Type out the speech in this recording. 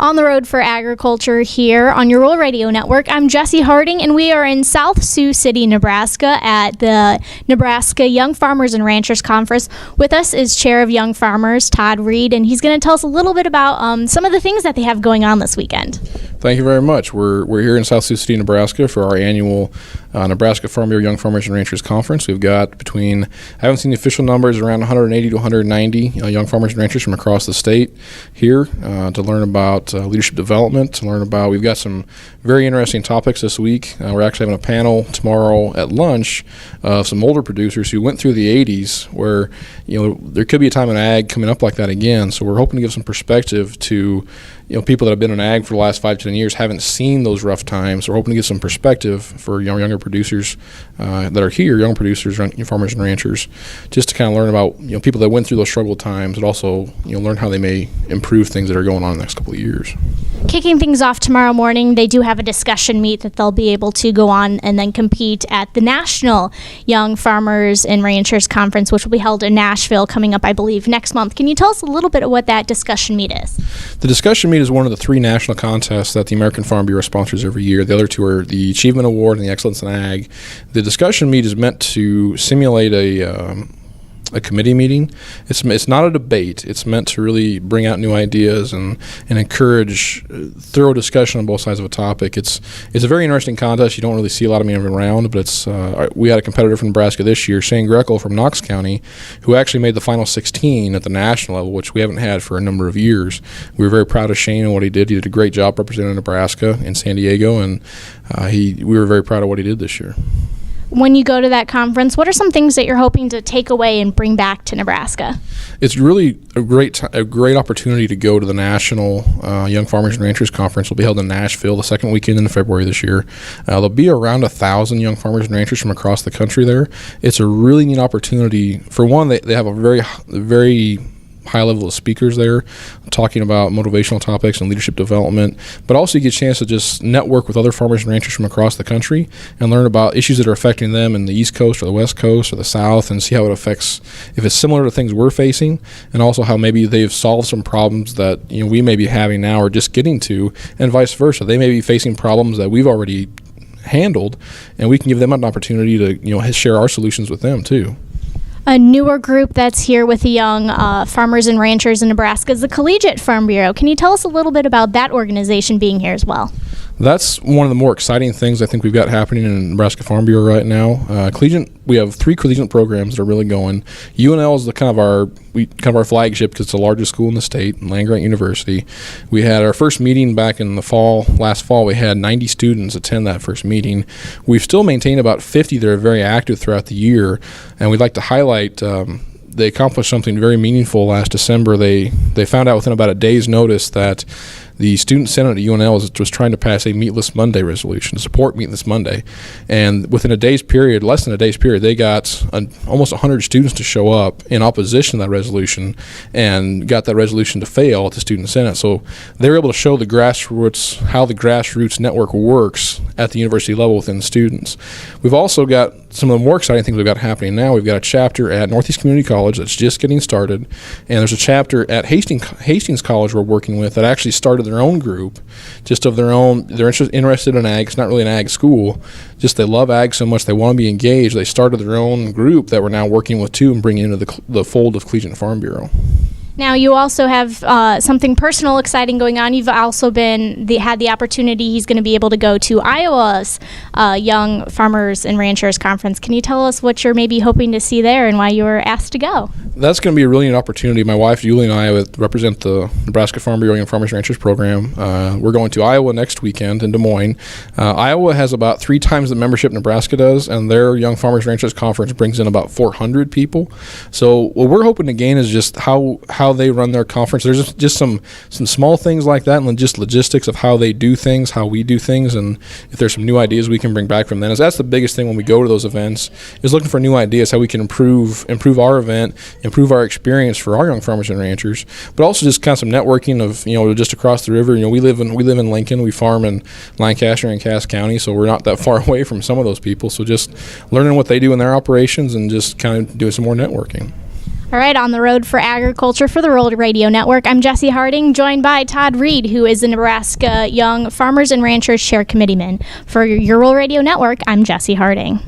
On the Road for Agriculture here on your Rural Radio Network. I'm Jesse Harding, and we are in South Sioux City, Nebraska at the Nebraska Young Farmers and Ranchers Conference. With us is Chair of Young Farmers, Todd Reed, and he's going to tell us a little bit about some of the things that they have going on this weekend. Thank you very much. We're here in South Sioux City, Nebraska for our annual Nebraska Farm Bureau Young Farmers and Ranchers Conference. We've got I haven't seen the official numbers, around 180 to 190 young farmers and ranchers from across the state here to learn about leadership development, we've got some very interesting topics this week. We're actually having a panel tomorrow at lunch of some older producers who went through the 80s where, there could be a time in ag coming up like that again. So we're hoping to give some perspective to, people that have been in ag for the last 5 to 10 years, haven't seen those rough times. We're hoping to give some perspective for younger producers that are here, young producers, farmers and ranchers, just to kind of learn about, people that went through those struggle times, and also, learn how they may improve things that are going on in the next couple of years. Kicking things off tomorrow morning, they do have a discussion meet that they'll be able to go on and then compete at the National Young Farmers and Ranchers Conference, which will be held in Nashville coming up, I believe, next month. Can you tell us a little bit of what that discussion meet is? The discussion meet is one of the 3 national contests that the American Farm Bureau sponsors every year. The other 2 are the Achievement Award and the Excellence in Ag. The discussion meet is meant to simulate a committee meeting. It's not a debate. It's meant to really bring out new ideas and encourage thorough discussion on both sides of a topic. It's a very interesting contest. You don't really see a lot of them around, but we had a competitor from Nebraska this year, Shane Greco from Knox County, who actually made the final 16 at the national level, which we haven't had for a number of years. We were very proud of Shane and what he did. He did a great job representing Nebraska in San Diego, and we were very proud of what he did this year. When you go to that conference, what are some things that you're hoping to take away and bring back to Nebraska? It's really a great opportunity to go to the National Young Farmers and Ranchers Conference. It'll be held in Nashville the second weekend in February this year. There'll be around 1,000 young farmers and ranchers from across the country there. It's a really neat opportunity. For one, they have a very high level of speakers there talking about motivational topics and leadership development, but also you get a chance to just network with other farmers and ranchers from across the country and learn about issues that are affecting them in the East Coast or the West Coast or the South, and see how it affects, if it's similar to things we're facing, and also how maybe they've solved some problems that we may be having now or just getting to, and vice versa. They may be facing problems that we've already handled, and we can give them an opportunity to share our solutions with them too. A newer group that's here with the young farmers and ranchers in Nebraska is the Collegiate Farm Bureau. Can you tell us a little bit about that organization being here as well? That's one of the more exciting things I think we've got happening in Nebraska Farm Bureau right now. We have 3 collegiate programs that are really going. UNL is kind of our flagship because it's the largest school in the state, land-grant university. We had our first meeting back in last fall. We had 90 students attend that first meeting. We've still maintained about 50 that are very active throughout the year, and we'd like to highlight they accomplished something very meaningful last December. They found out within about a day's notice that the Student Senate at UNL was trying to pass a Meatless Monday resolution to support Meatless Monday. And within less than a day's period, they got almost 100 students to show up in opposition to that resolution and got that resolution to fail at the Student Senate. So they were able to show how the grassroots network works at the university level within students. We've also got some of the more exciting things we've got happening now. We've got a chapter at Northeast Community College that's just getting started, and there's a chapter at Hastings College we're working with that actually started their own group, just of their own. They're interested in ag. It's not really an ag school, just they love ag so much they want to be engaged. They started their own group that we're now working with too and bringing into the fold of Collegiate Farm Bureau. Now, you also have something personal exciting going on. You've also had the opportunity. He's going to be able to go to Iowa's Young Farmers and Ranchers Conference. Can you tell us what you're maybe hoping to see there and why you were asked to go? That's going to be a really neat opportunity. My wife, Julie, and I represent the Nebraska Farm Bureau Young Farmers and Ranchers program. We're going to Iowa next weekend in Des Moines. Iowa has about 3 times the membership Nebraska does, and their Young Farmers and Ranchers Conference brings in about 400 people. So what we're hoping to gain is just how they run their conference. There's just some small things like that, and just logistics of how they do things, how we do things, and if there's some new ideas we can bring back from them. That's the biggest thing when we go to those events, is looking for new ideas, how we can improve our event, improve our experience for our young farmers and ranchers, but also just kind of some networking of just across the river. We live in Lincoln, we farm in Lancaster and Cass County, so we're not that far away from some of those people. So just learning what they do in their operations and just kind of doing some more networking. All right, on the road for agriculture for the Rural Radio Network, I'm Jesse Harding, joined by Todd Reed, who is the Nebraska Young Farmers and Ranchers Chair Committeeman. For your Rural Radio Network, I'm Jesse Harding.